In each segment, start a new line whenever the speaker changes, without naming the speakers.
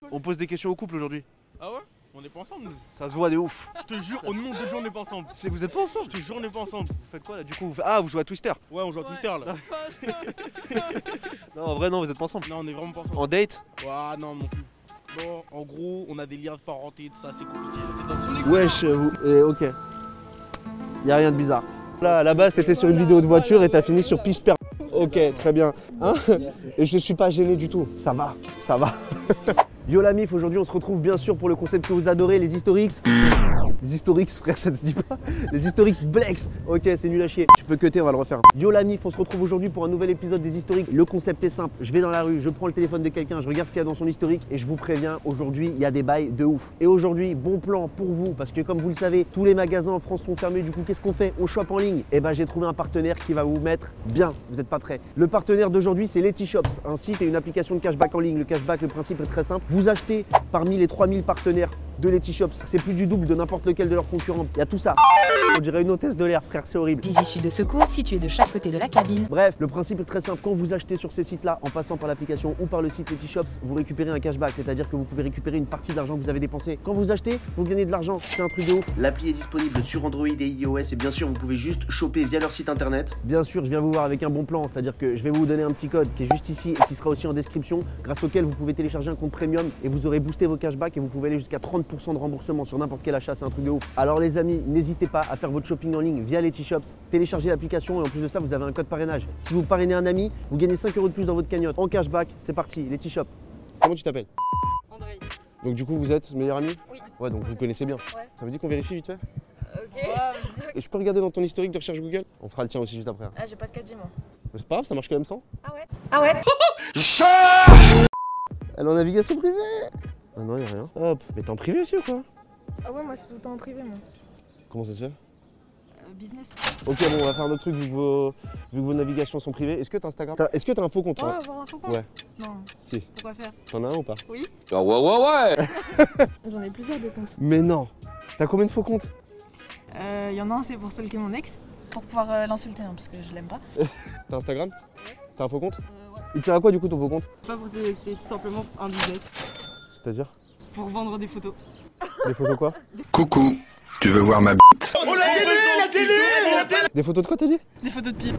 On pose des questions au couple aujourd'hui.
Ah ouais? On n'est pas ensemble nous.
Ça se voit de ouf.
Je te jure, au nom de Dieu, on n'est pas ensemble.
Vous êtes pas ensemble?
Je te jure, on n'est pas ensemble.
Vous faites quoi là du coup? Ah, vous jouez à Twister?
Ouais, on joue à Twister là.
Non, en vrai, non, vous êtes pas ensemble.
Non, on est vraiment pas ensemble.
En date?
Ouais, non, non plus. Bon, en gros, on a des liens de parenté, tout ça, c'est compliqué.
Wesh, ok. Y'a rien de bizarre. Là, à la base, t'étais sur une vidéo de voiture et t'as fini sur Pisper. Ok, très bien. Hein? Et je suis pas gêné du tout. Ça va, ça va. Yo la mif, aujourd'hui on se retrouve bien sûr pour le concept que vous adorez, les Historix. Les Historix, frère, ça ne se dit pas. Les Historix Blex. Ok, c'est nul à chier. Tu peux cutter, on va le refaire. Yo la mif, on se retrouve aujourd'hui pour un nouvel épisode des Historiques. Le concept est simple. Je vais dans la rue, je prends le téléphone de quelqu'un, je regarde ce qu'il y a dans son historique et je vous préviens, aujourd'hui, il y a des bails de ouf. Et aujourd'hui, bon plan pour vous, parce que comme vous le savez, tous les magasins en France sont fermés. Du coup, qu'est-ce qu'on fait? On chope en ligne. Et ben, j'ai trouvé un partenaire qui va vous mettre bien. Vous n'êtes pas prêts. Le partenaire d'aujourd'hui, c'est Letyshops, un site et une application de cashback en ligne. Le cashback, le principe est très simple. Vous achetez parmi les 3000 partenaires de Letyshops, c'est plus du double de n'importe lequel de leurs concurrents. Il y a tout ça. On dirait une hôtesse de l'air, frère, c'est horrible.
Des issues de secours situées de chaque côté de la cabine.
Bref, le principe est très simple. Quand vous achetez sur ces sites-là, en passant par l'application ou par le site Letyshops, vous récupérez un cashback, c'est-à-dire que vous pouvez récupérer une partie de l'argent que vous avez dépensé. Quand vous achetez, vous gagnez de l'argent. C'est un truc de ouf. L'appli est disponible sur Android et iOS et bien sûr, vous pouvez juste choper via leur site internet. Bien sûr, je viens vous voir avec un bon plan, c'est-à-dire que je vais vous donner un petit code qui est juste ici et qui sera aussi en description, grâce auquel vous pouvez télécharger un compte premium et vous aurez boosté vos cashbacks et vous pouvez aller jusqu'à 30% de remboursement sur n'importe quel achat, c'est un truc de ouf. Alors les amis, n'hésitez pas à faire votre shopping en ligne via Letyshops, téléchargez l'application et en plus de ça, vous avez un code parrainage. Si vous parrainez un ami, vous gagnez 5 € de plus dans votre cagnotte. En cashback, c'est parti, Letyshops. Comment tu t'appelles?
André.
Donc du coup, vous êtes meilleur ami?
Oui.
Ouais, donc vous connaissez bien.
Ouais.
Ça veut dire qu'on vérifie vite fait?
Ok.
Et je peux regarder dans ton historique de recherche Google? On fera le tien aussi juste après.
Ah, j'ai pas de 4G moi.
Mais c'est pas grave, ça marche quand même sans.
Ah ouais? Ah ouais?
Elle est en navigation privée. Ah non, y'a rien. Hop, mais t'es en privé aussi ou quoi?
Ah ouais, moi c'est tout le temps en privé moi.
Comment ça se fait?
Business.
Ok, bon, on va faire un autre truc vu que vos navigations sont privées. Est-ce que t'as Instagram? Est-ce que t'as un faux compte?
Ouais,
toi
avoir un faux compte?
Ouais.
Non.
Si.
Pourquoi faire?
T'en as un ou pas?
Oui.
Ah ouais.
J'en ai plusieurs de comptes.
Mais non. T'as combien de faux comptes?
Il y en a un, c'est pour stalker mon ex. Pour pouvoir l'insulter, hein, parce que je l'aime pas.
T'as Instagram?
Ouais.
T'as un faux compte?
Ouais.
Il tient à quoi du coup ton faux compte?
Pas pour c'est tout simplement un business.
C'est-à-dire?
Pour vendre des photos.
Des photos quoi?
Coucou, tu veux voir ma bite?
Oh la télé.
Des photos de quoi t'as dit?
Des photos de pied.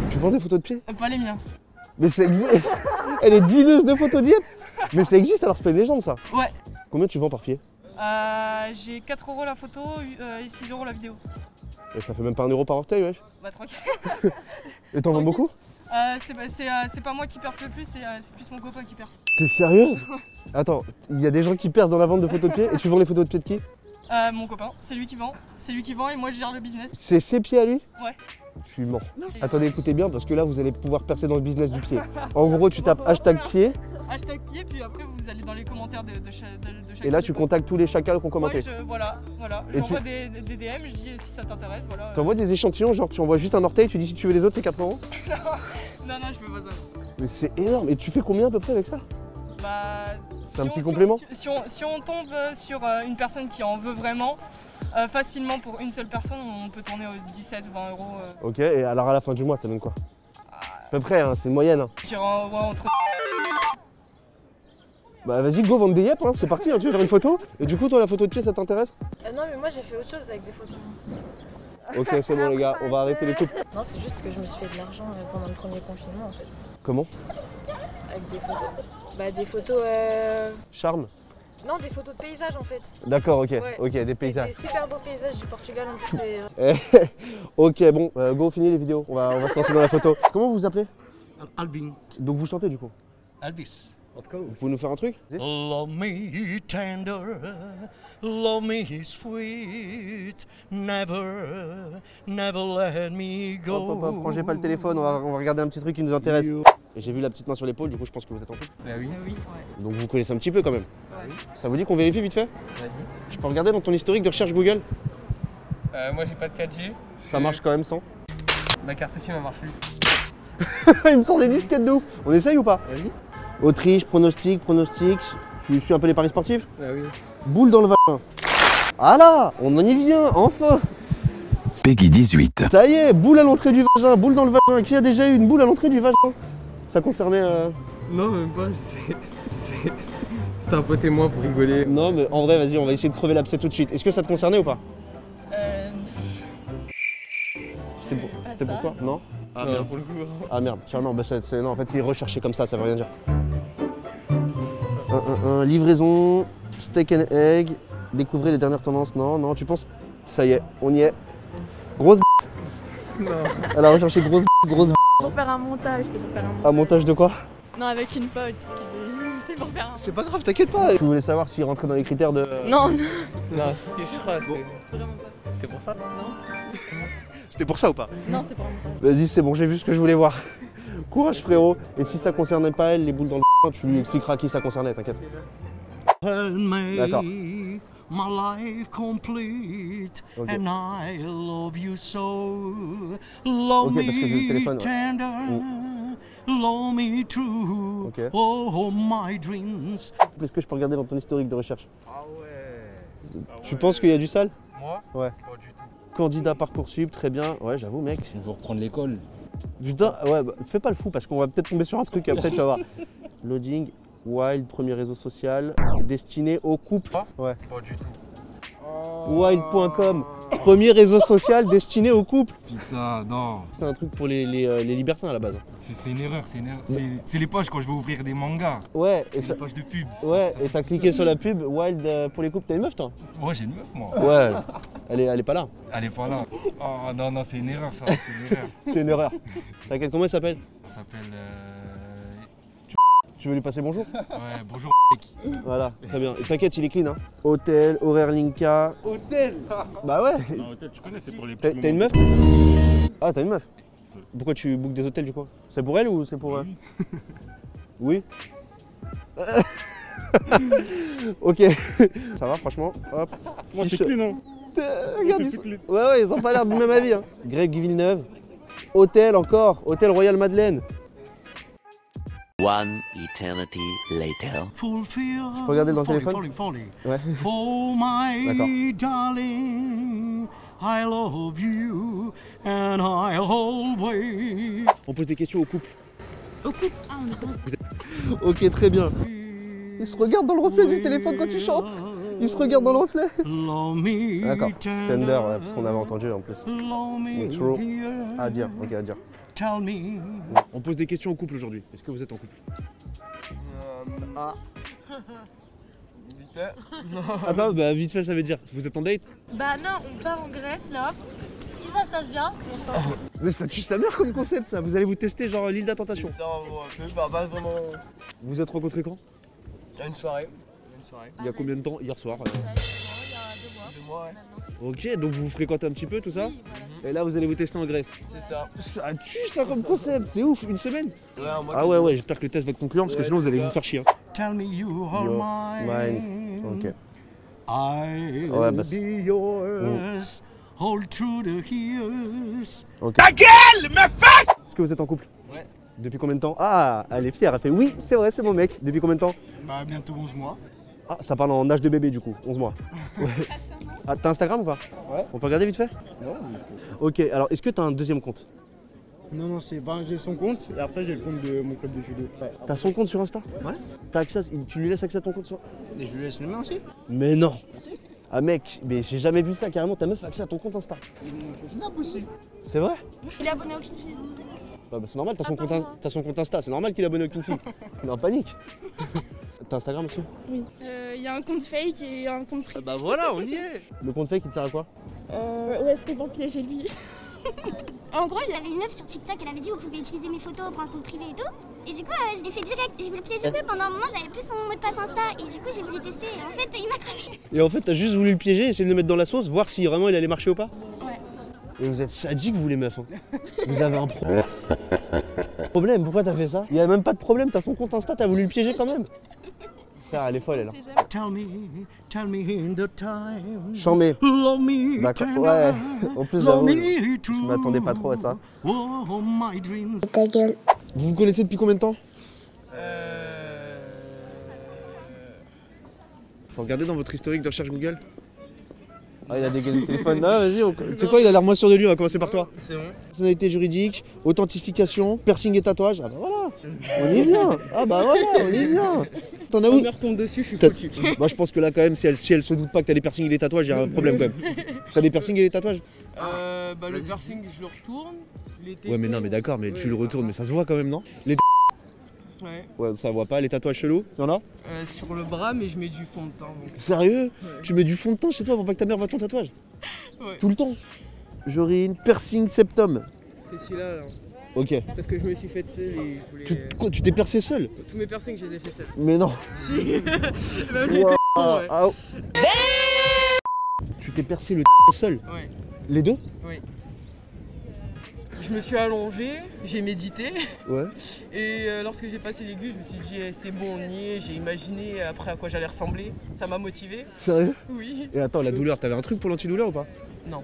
Tu vends des photos de pied?
Pas les miens.
Mais ça existe. Elle est dealeuse de photos de pied. Mais ça existe alors, c'est pas une légende ça.
Ouais.
Combien tu vends par pied?
J'ai 4 € la photo et 6 € la vidéo.
Et ça fait même pas 1 € par orteil, wesh.
Bah tranquille.
Et t'en vends beaucoup?
C'est pas moi qui perce le plus, c'est plus mon copain qui perce.
T'es sérieuse? Attends, il y a des gens qui percent dans la vente de photos de pied et tu vends les photos de pied de qui?
Mon copain, c'est lui qui vend. C'est lui qui vend et moi je gère le business.
C'est ses pieds à lui?
Ouais.
Tu mens. Attendez, écoutez bien parce que là vous allez pouvoir percer dans le business du pied. En gros, tu tapes hashtag pied.
Hashtag pied, puis après vous allez dans les commentaires de chaque.
Et là tu contactes tous les chacals qui ont commenté.
Ouais, voilà.
Et
J'envoie des DM, je dis si ça t'intéresse, voilà.
T'envoies des échantillons, genre tu envoies juste un orteil, tu dis si tu veux les autres c'est 4 €?
Non, je fais pas ça.
Mais c'est énorme. Et tu fais combien à peu près avec ça?
Bah.
C'est un petit complément?
Si on tombe sur une personne qui en veut vraiment, facilement pour une seule personne, on peut tourner aux 17-20 €.
Ok, et alors à la fin du mois ça donne quoi? À peu près, hein, c'est une moyenne. Hein.
Je dirais entre.
Bah vas-y, go vendre des yep, hein, c'est parti, hein, tu veux faire une photo? Et du coup toi la photo de pied ça t'intéresse?
Non mais moi j'ai fait autre chose avec des photos.
Ok, c'est bon les gars, on va arrêter les coupes.
Non, c'est juste que je me suis fait de l'argent pendant le premier confinement en fait.
Comment?
Avec des photos. Bah des photos
Charme?
Non, des photos de paysages en fait.
D'accord, ok,
Ouais.
ok, des paysages.
Des super beaux paysages du Portugal en plus.
Ok, bon, go, fini les vidéos, on va se lancer dans la photo. Comment vous vous appelez?
Albin.
Donc vous chantez du coup?
Albis. Of course.
Vous pouvez nous faire un truc?
Love me tender, love me sweet, never let me go.
Hop, rangez pas le téléphone, on va regarder un petit truc qui nous intéresse. Et j'ai vu la petite main sur l'épaule, du coup je pense que vous êtes en couple.
Bah oui.
Oui, ouais.
Donc vous connaissez un petit peu quand même.
Ouais.
Ça vous dit qu'on vérifie vite fait?
Vas-y.
Je peux regarder dans ton historique de recherche Google?
Moi j'ai pas de 4G.
Ça marche quand même sans?
Ma carte SIM elle marche plus.
Il me sort des disquettes de ouf. On essaye ou pas?
Vas-y.
Autriche, pronostic. Tu suis un peu les paris sportifs?
Bah oui.
Boule dans le vagin. Ah là, on en y vient, enfin.
Peggy 18.
Ça y est, boule à l'entrée du vagin, boule dans le vagin. Qui a déjà eu une boule à l'entrée du vagin? Ça concernait
Non, même pas, c'était un pote et moi pour rigoler.
Non, mais en vrai, vas-y, on va essayer de crever l'abcès tout de suite. Est-ce que ça te concernait ou pas? C'était pour toi? Non? Ah
Non,
merde.
pour le coup.
Ah merde, tiens, non, bah, non, en fait, c'est recherché comme ça veut rien dire. Livraison, steak and egg, découvrez les dernières tendances. Non, non, tu penses? Ça y est, on y est. Grosse
Non.
Elle a recherché grosse
Pour faire un montage, c'était pour faire un montage.
Un montage de quoi?
Non, avec une pote, c'était pour faire un.
C'est pas grave, t'inquiète pas. Je voulais savoir s'il rentrait dans les critères de...
Non, non,
Non, je crois,
vraiment pas.
c'était pour ça.
Non,
C'était pour ça ou pas?
non, c'était pour un montage.
Vas-y, c'est bon, j'ai vu ce que je voulais voir. Courage frérot. Et si ça concernait pas elle, les boules dans le tu lui expliqueras qui ça concernait, t'inquiète. D'accord.
My life complete
Ok.
and I love you so. Love
Ok, parce que j'ai le téléphone,
me
ouais.
tender, love me true.
Ok.
Oh my dreams.
Est-ce que je peux regarder dans ton historique de recherche?
Ah ouais.
Tu penses qu'il y a du sale?
Moi?
Ouais.
Pas du tout.
Candidat Parcoursup, très bien. Ouais, j'avoue mec.
Il faut reprendre l'école.
Putain, ouais, bah, fais pas le fou parce qu'on va peut-être tomber sur un truc après, tu vas voir. Loading, Wild, premier réseau social, destiné aux couples. Ouais.
Pas du tout.
Wild.com, premier réseau social destiné aux couples.
Putain, non.
C'est un truc pour les libertins à la base.
C'est une erreur, c'est une erreur. C'est les pages quand je vais ouvrir des mangas.
Ouais, et
C'est
ça,
les pages de pub.
ouais,
Ça
et
se
t'as
fait
cliqué
tout
sur
seul.
la pub Wild pour les couples. T'as une meuf toi?
Ouais, j'ai une meuf, moi.
Ouais, elle est pas là.
Elle est pas là. Oh non, non, c'est une erreur, ça. C'est une erreur.
C'est une erreur. T'inquiète, comment elle s'appelle?
Ça s'appelle.
Tu veux lui passer bonjour?
Ouais, bonjour, mec.
Voilà, très bien. Et t'inquiète, il est clean, hein. Hôtel, horaire Linka.
Hôtel.
Bah ouais.
Non, hôtel, tu connais, c'est pour les
T'as
petits
t'as une
moments.
meuf? Ah, t'as une meuf? Pourquoi tu bookes des hôtels du coup? C'est pour elle ou c'est pour... Oui. Ok. Ça va franchement? Hop.
Moi, c'est clean, hein.
Regarde,
c'est
ils...
plus clean.
Ouais, ils ont pas l'air du même avis. Hein. Greg Villeneuve. Hôtel encore. Hôtel Royal Madeleine.
One eternity later.
Fulfill.
Je peux regarder dans le téléphone? Ouais.
For my darling, I love you and I always.
On pose des questions au couple.
Au couple. Ah, on est bon.
Ok, très bien. Il se regarde dans le reflet du téléphone quand il chante. Il se regarde dans le reflet. D'accord. Tender, ouais, parce qu'on avait entendu en plus. Mais true. À dire, ok, à dire.
Tell me.
On pose des questions au couple aujourd'hui. Est-ce que vous êtes en couple?
Ah. Vite fait.
Attends, bah vite fait, ça veut dire. Vous êtes en date?
Bah non, on part en Grèce là. Si ça se passe bien, on se part.
Mais ça tue sa mère comme concept ça. Vous allez vous tester genre l'île d'Attentation.
Ça, on voit un peu, bah, pas vraiment.
Vous vous êtes rencontrés quand?
Il y a une soirée.
Il y a combien de temps? Hier soir.
Il y a 2 mois.
2 mois, ouais.
Maintenant.
Ok, donc vous vous fréquentez un petit peu tout ça?
Oui, voilà.
Et là vous allez vous tester en Grèce.
C'est ça.
Ça tue ça comme concept, c'est ouf, une semaine.
Ouais, en mode.
Ah ouais, j'espère que le test va être concluant parce que
Ouais,
sinon vous
c'est
allez
ça.
vous faire chier.
Tell me you are
You're
mine.
Ok.
I'll
Ouais, bah,
be yours all through the years.
Ok. Ta gueule, mes fesses! Est-ce que vous êtes en couple?
Ouais.
Depuis combien de temps? Ah, elle est fière, elle fait oui, c'est vrai, c'est mon mec. Depuis combien de temps?
Bah, bientôt 11 mois.
Ah, ça parle en âge de bébé du coup, 11 mois. Ouais. Ah, t'as Instagram ou pas?
Ouais.
On peut regarder vite fait?
Non,
Ok, alors est-ce que t'as un deuxième compte?
Non, non, c'est bah, j'ai son compte et après j'ai le compte de mon club de judo. Ouais.
T'as son compte sur Insta?
Ouais.
T'as accès tu lui laisses accès à ton compte sur...
Et je lui laisse le mien aussi.
Mais non! Ah mec, mais j'ai jamais vu ça, carrément ta meuf a accès à ton compte Insta.
Et mon compte Snap aussi.
C'est vrai?
Il est abonné à aucune fille.
Bah, son normal, t'as son compte Insta, c'est normal qu'il est abonné à aucune fille. Il est en panique. T'as Instagram aussi?
Oui. Il y a un compte fake et un compte privé.
Bah voilà, on y est! Le compte fake il te sert à quoi?
Ouais, c'était pour piéger lui.
En gros, il y avait une meuf sur TikTok, elle avait dit vous pouvez utiliser mes photos pour un compte privé et tout. Et du coup, je l'ai fait direct. Je voulais piéger parce que pendant un moment, j'avais plus son mot de passe Insta. Et du coup, j'ai voulu tester. Et en fait, il m'a cramé.
Et en fait, t'as juste voulu le piéger, essayer de le mettre dans la sauce, voir si vraiment il allait marcher ou pas?
Ouais.
Et vous êtes sadiques, vous les meufs. Hein. Vous avez un problème. Pourquoi t'as fait ça? Il y a même pas de problème, t'as son compte Insta, t'as voulu le piéger quand même. Frère, elle est folle, elle.
Tell me in the time.
Chambé.
Love me
D'accord,
tender.
ouais. En plus,
Love
j'avoue,
me true.
je m'attendais pas trop à ça.
Oh, my dreams.
Ta gueule.
Vous vous connaissez depuis combien de temps? Faut regarder dans votre historique de recherche Google. Ah, il a dégainé le téléphone. Ah, vas-y, tu sais quoi, il a l'air moins sûr de lui, on va commencer par toi.
C'est bon.
Personnalité juridique, authentification, piercing et tatouage. Ah bah voilà, on y vient. Ah bah voilà, on y vient. T'en as où?
me retombe dessus, je suis foutu.
Moi je pense que là quand même, si elle se doute pas que t'as des piercings et des tatouages, il y a un problème quand même. T'as des piercings et des tatouages?
Bah le piercing, je le retourne.
Ouais mais non mais d'accord, mais tu le retournes, mais ça se voit quand même, non? Les ouais, ça voit pas. Les tatouages chelous, y'en a?
Sur le bras, mais je mets du fond de teint. Donc...
Sérieux?
Ouais.
Tu mets du fond de teint chez toi pour pas que ta mère voit ton tatouage?
Ouais.
Tout le temps? Jorine, piercing, septum.
C'est celui-là, là.
Ok.
Parce que je me suis fait seul et je voulais...
Quoi, tu t'es percé seul?
Tous mes piercings, je les ai fait seul.
Mais non.
Si. Même les
Wow.
ouais.
Ah, oh. Tu t'es percé le seul?
Ouais.
Les deux?
Oui. Je me suis allongé, j'ai médité.
Ouais.
Et lorsque j'ai passé l'aiguille, je me suis dit c'est bon, on y est. J'ai imaginé après à quoi j'allais ressembler. Ça m'a motivé.
Sérieux?
Oui.
Et attends, la douleur, t'avais un truc pour l'antidouleur ou pas?
Non.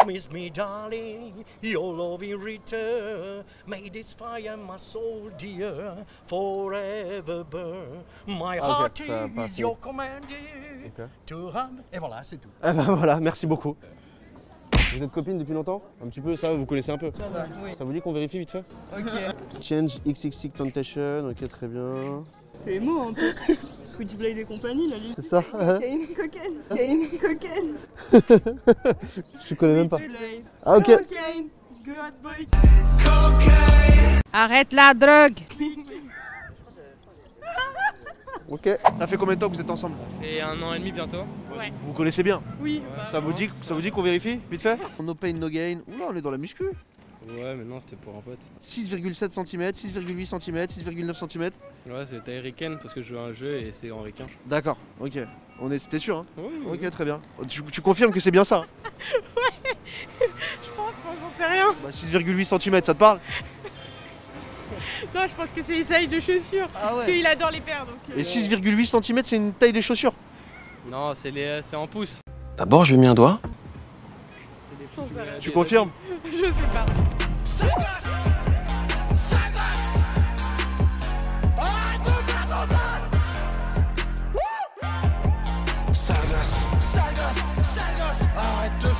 Miss me darling, your love in return. May this fire my soul dear forever burn. My heart is your commanded to run. Et voilà, c'est tout.
Ah bah voilà, merci beaucoup. Vous êtes copines depuis longtemps? Un petit peu, ça, vous connaissez un peu?
Ça va, oui.
Ça vous dit qu'on vérifie vite fait?
Ok.
Change XXX Temptation, ok très bien.
C'est émo un peu. Switchblade et compagnie, la ligne.
C'est ça?
Cocaine, cocaine, cocaine.
Je connais même pas. Ah ok.
Cocaine, good boy.
Arrête la drogue.
Ok. Ça fait combien de temps que vous êtes ensemble?
Et 1 an et demi bientôt.
Ouais.
Vous vous connaissez bien?
Oui.
Ça vous dit qu'on vérifie? Vite fait? No pain, no gain. Oula, on est dans la muscu.
Ouais, mais non, c'était pour un pote.
6,7 cm, 6,8 cm, 6,9 cm.
Ouais, c'est taille ricaine parce que je joue à un jeu et c'est en ricain.
D'accord, ok. T'es sûr hein?
Oui.
Ok, très bien. Tu confirmes que c'est bien ça?
Ouais. Je pense, moi j'en sais rien.
Bah 6,8 cm, ça te parle?
Non, je pense que c'est les tailles de chaussures.
Ah ouais.
Parce qu'il adore les paires. Donc,
Et 6,8 cm, c'est une taille des chaussures?
Non, c'est en pouces.
D'abord, je lui mets un doigt.
J'en sais rien.
Tu confirmes?
Je sais pas.
Arrête de